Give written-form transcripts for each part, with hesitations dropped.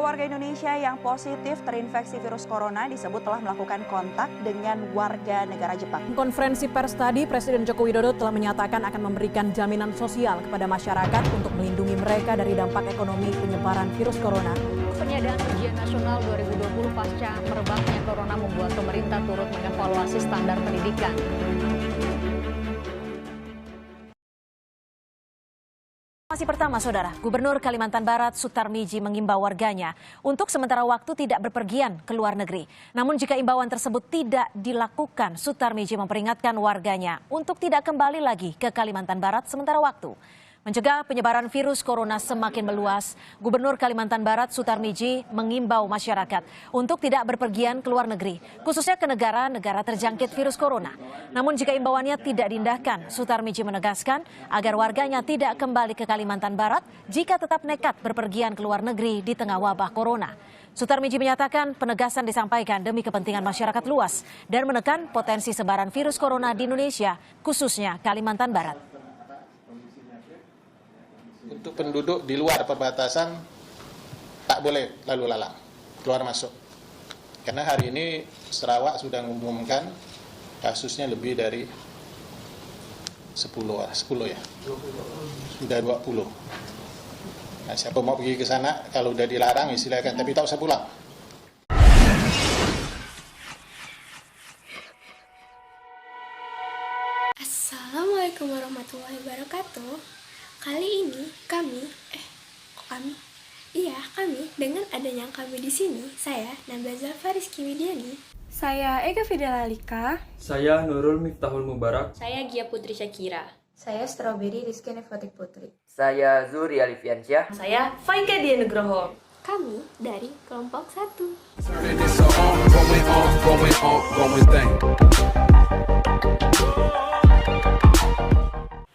warga Indonesia yang positif terinfeksi virus corona disebut telah melakukan kontak dengan warga negara Jepang. Konferensi pers tadi, Presiden Joko Widodo telah menyatakan akan memberikan jaminan sosial kepada masyarakat untuk melindungi mereka dari dampak ekonomi penyebaran virus corona. Penyediaan ujian nasional 2020 pasca merebaknya corona membuat pemerintah turut mengevaluasi standar pendidikan. Masih pertama, Saudara, Gubernur Kalimantan Barat Sutarmiji mengimbau warganya untuk sementara waktu tidak berpergian ke luar negeri. Namun jika imbauan tersebut tidak dilakukan, Sutarmiji memperingatkan warganya untuk tidak kembali lagi ke Kalimantan Barat sementara waktu. Mencegah penyebaran virus corona semakin meluas, Gubernur Kalimantan Barat Sutarmiji mengimbau masyarakat untuk tidak berpergian ke luar negeri, khususnya ke negara-negara terjangkit virus corona. Namun jika imbauannya tidak diindahkan, Sutarmiji menegaskan agar warganya tidak kembali ke Kalimantan Barat jika tetap nekat berpergian ke luar negeri di tengah wabah corona. Sutarmiji menyatakan penegasan disampaikan demi kepentingan masyarakat luas dan menekan potensi sebaran virus corona di Indonesia, khususnya Kalimantan Barat. Untuk penduduk di luar perbatasan tak boleh lalu lalang keluar masuk, karena hari ini Sarawak sudah mengumumkan kasusnya lebih dari 10 ya, sudah 20. Nah, siapa mau pergi ke sana kalau udah dilarang ya silakan, tapi tak usah pulang. Assalamualaikum warahmatullahi wabarakatuh. Kali ini kami dengan adanya kami di sini, saya Nabaza Fariski Widiani, saya Ega Fidelalika, saya Nurul Miftahul Mubarak, saya Gia Putri Syakira, saya Strawberry Rizky Nefotik Putri, saya Zuri Alifiansyah, saya Faika Dia Nugroho. Kami dari kelompok 1.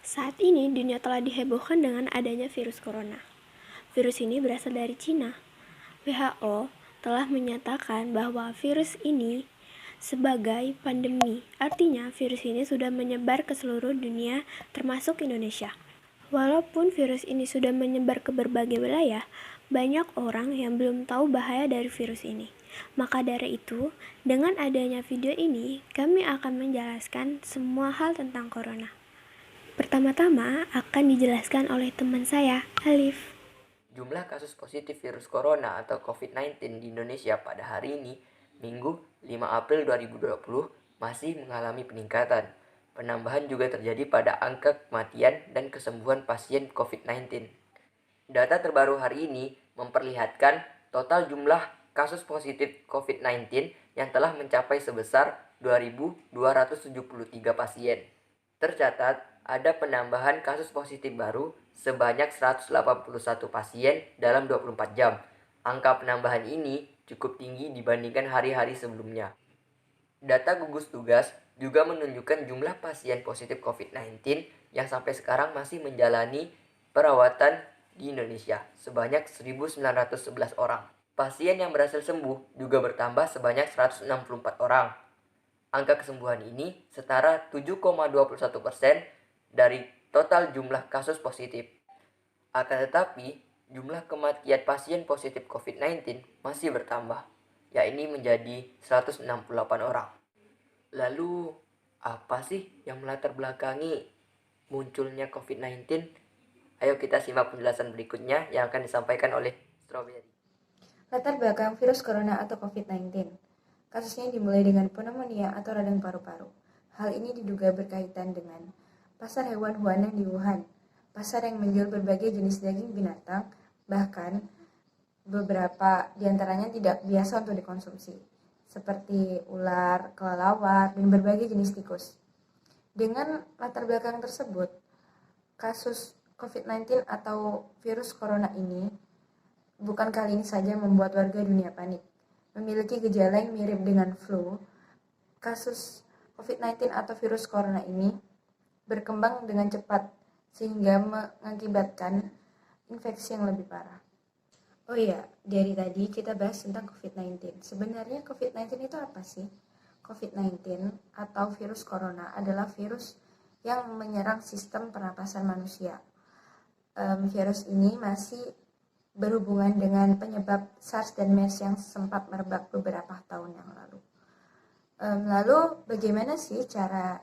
Saat ini dunia telah dihebohkan dengan adanya virus corona. Virus ini berasal dari Cina. WHO telah menyatakan bahwa virus ini sebagai pandemi. Artinya virus ini sudah menyebar ke seluruh dunia termasuk Indonesia. Walaupun virus ini sudah menyebar ke berbagai wilayah, banyak orang yang belum tahu bahaya dari virus ini. Maka dari itu, dengan adanya video ini, kami akan menjelaskan semua hal tentang corona. Pertama-tama akan dijelaskan oleh teman saya, Alif. Jumlah kasus positif virus corona atau COVID-19 di Indonesia pada hari ini, Minggu 5 April 2020, masih mengalami peningkatan. Penambahan juga terjadi pada angka kematian dan kesembuhan pasien COVID-19. Data terbaru hari ini memperlihatkan total jumlah kasus positif COVID-19 yang telah mencapai sebesar 2.273 pasien. Tercatat ada penambahan kasus positif baru sebanyak 181 pasien dalam 24 jam. Angka penambahan ini cukup tinggi dibandingkan hari-hari sebelumnya. Data gugus tugas juga menunjukkan jumlah pasien positif COVID-19 yang sampai sekarang masih menjalani perawatan di Indonesia sebanyak 1.911 orang. Pasien yang berhasil sembuh juga bertambah sebanyak 164 orang. Angka kesembuhan ini setara 7,21% dari total jumlah kasus positif. Akan tetapi, jumlah kematian pasien positif COVID-19 masih bertambah, yakni menjadi 168 orang. Lalu, apa sih yang melatar belakangi munculnya COVID-19? Ayo kita simak penjelasan berikutnya yang akan disampaikan oleh Strawberry. Latar belakang virus corona atau COVID-19. Kasusnya dimulai dengan pneumonia atau radang paru-paru. Hal ini diduga berkaitan dengan pasar hewan Huanan di Wuhan, pasar yang menjual berbagai jenis daging binatang, bahkan beberapa diantaranya tidak biasa untuk dikonsumsi, seperti ular, kelelawar, dan berbagai jenis tikus. Dengan latar belakang tersebut, kasus COVID-19 atau virus corona ini bukan kali ini saja membuat warga dunia panik. Memiliki gejala yang mirip dengan flu, kasus COVID-19 atau virus corona ini berkembang dengan cepat sehingga mengakibatkan infeksi yang lebih parah. Oh iya, dari tadi kita bahas tentang COVID-19. Sebenarnya COVID-19 itu apa sih? COVID-19 atau virus corona adalah virus yang menyerang sistem pernapasan manusia. Virus ini masih berhubungan dengan penyebab SARS dan MERS yang sempat merebak beberapa tahun yang lalu. Lalu bagaimana sih cara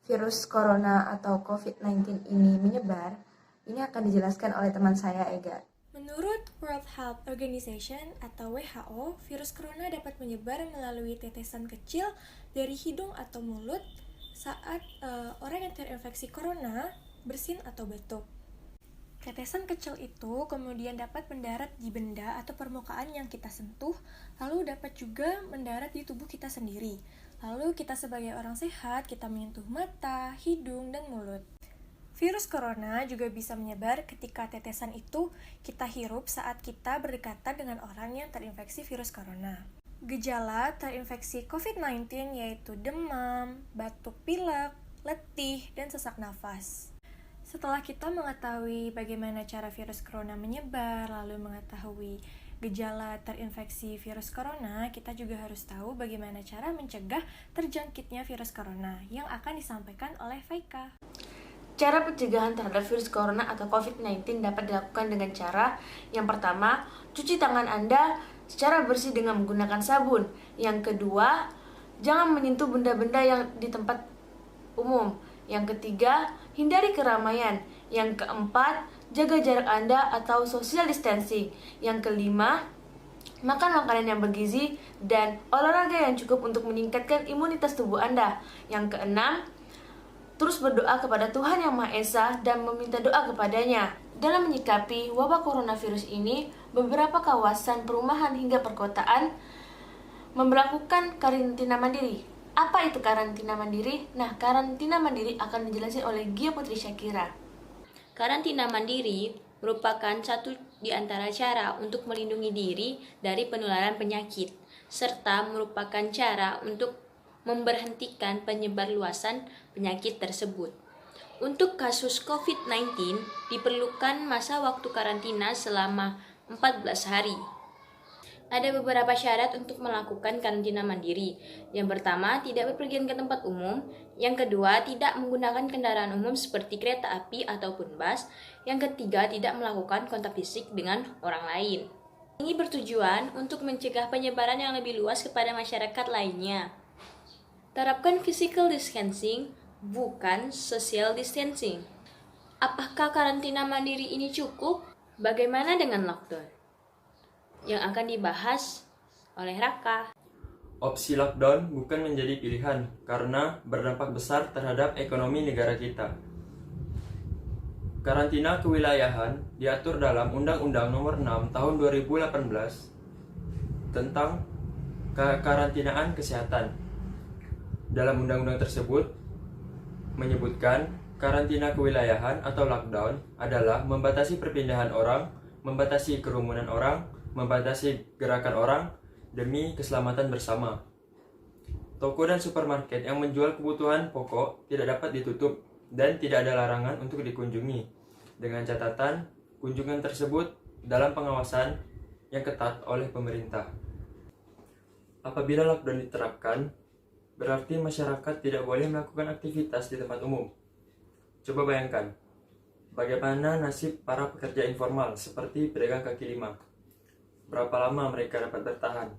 virus corona atau COVID-19 ini menyebar? Ini akan dijelaskan oleh teman saya, Ega. Menurut World Health Organization atau WHO, virus corona dapat menyebar melalui tetesan kecil dari hidung atau mulut saat orang yang terinfeksi corona bersin atau batuk. Tetesan kecil itu kemudian dapat mendarat di benda atau permukaan yang kita sentuh, lalu dapat juga mendarat di tubuh kita sendiri. Lalu kita sebagai orang sehat, kita menyentuh mata, hidung, dan mulut. Virus corona juga bisa menyebar ketika tetesan itu kita hirup saat kita berdekatan dengan orang yang terinfeksi virus corona. Gejala terinfeksi COVID-19 yaitu demam, batuk pilek, letih, dan sesak nafas. Setelah kita mengetahui bagaimana cara virus corona menyebar, lalu mengetahui gejala terinfeksi virus corona, kita juga harus tahu bagaimana cara mencegah terjangkitnya virus corona yang akan disampaikan oleh Faika. Cara pencegahan terhadap virus corona atau COVID-19 dapat dilakukan dengan cara yang pertama, cuci tangan Anda secara bersih dengan menggunakan sabun. Yang kedua, jangan menyentuh benda-benda yang di tempat umum. Yang ketiga, hindari keramaian. Yang keempat, jaga jarak Anda atau social distancing. Yang kelima, makan makanan yang bergizi dan olahraga yang cukup untuk meningkatkan imunitas tubuh Anda. Yang keenam, terus berdoa kepada Tuhan Yang Maha Esa dan meminta doa kepadanya. Dalam menyikapi wabah coronavirus ini, beberapa kawasan perumahan hingga perkotaan memberlakukan karantina mandiri. Apa itu karantina mandiri? Nah, karantina mandiri akan dijelaskan oleh Gia Putri Syakira. Karantina mandiri merupakan satu di antara cara untuk melindungi diri dari penularan penyakit, serta merupakan cara untuk memberhentikan penyebar luasan penyakit tersebut. Untuk kasus COVID-19, diperlukan masa waktu karantina selama 14 hari. Ada beberapa syarat untuk melakukan karantina mandiri. Yang pertama, tidak bepergian ke tempat umum. Yang kedua, tidak menggunakan kendaraan umum seperti kereta api ataupun bus. Yang ketiga, tidak melakukan kontak fisik dengan orang lain. Ini bertujuan untuk mencegah penyebaran yang lebih luas kepada masyarakat lainnya. Terapkan physical distancing, bukan social distancing. Apakah karantina mandiri ini cukup? Bagaimana dengan lockdown? Yang akan dibahas oleh Raka. Opsi lockdown bukan menjadi pilihan karena berdampak besar terhadap ekonomi negara kita. Karantina kewilayahan diatur dalam Undang-Undang Nomor 6 Tahun 2018 tentang kekarantinaan kesehatan. Dalam undang-undang tersebut menyebutkan karantina kewilayahan atau lockdown adalah membatasi perpindahan orang, membatasi kerumunan orang, membatasi gerakan orang demi keselamatan bersama. Toko dan supermarket yang menjual kebutuhan pokok tidak dapat ditutup dan tidak ada larangan untuk dikunjungi, dengan catatan kunjungan tersebut dalam pengawasan yang ketat oleh pemerintah. Apabila lockdown diterapkan, berarti masyarakat tidak boleh melakukan aktivitas di tempat umum. Coba bayangkan, bagaimana nasib para pekerja informal seperti pedagang kaki lima. Berapa lama mereka dapat bertahan?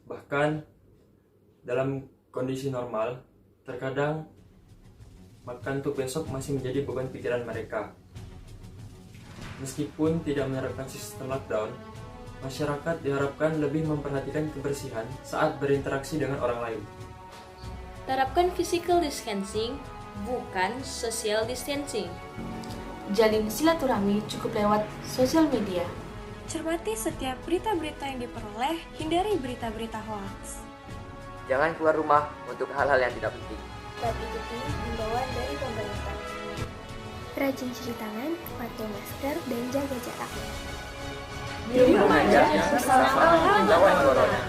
Bahkan dalam kondisi normal, terkadang makan untuk besok masih menjadi beban pikiran mereka. Meskipun tidak menerapkan sistem lockdown, masyarakat diharapkan lebih memperhatikan kebersihan saat berinteraksi dengan orang lain. Terapkan physical distancing, bukan social distancing. Jalin silaturahmi cukup lewat sosial media. Cermati setiap berita-berita yang diperoleh, hindari berita-berita hoax. Jangan keluar rumah untuk hal-hal yang tidak penting. Dan ikuti himbauan dari pemerintah. Rajin cuci tangan, pakai masker, dan jaga jarak. Di rumah aja, bersama-sama melawan corona.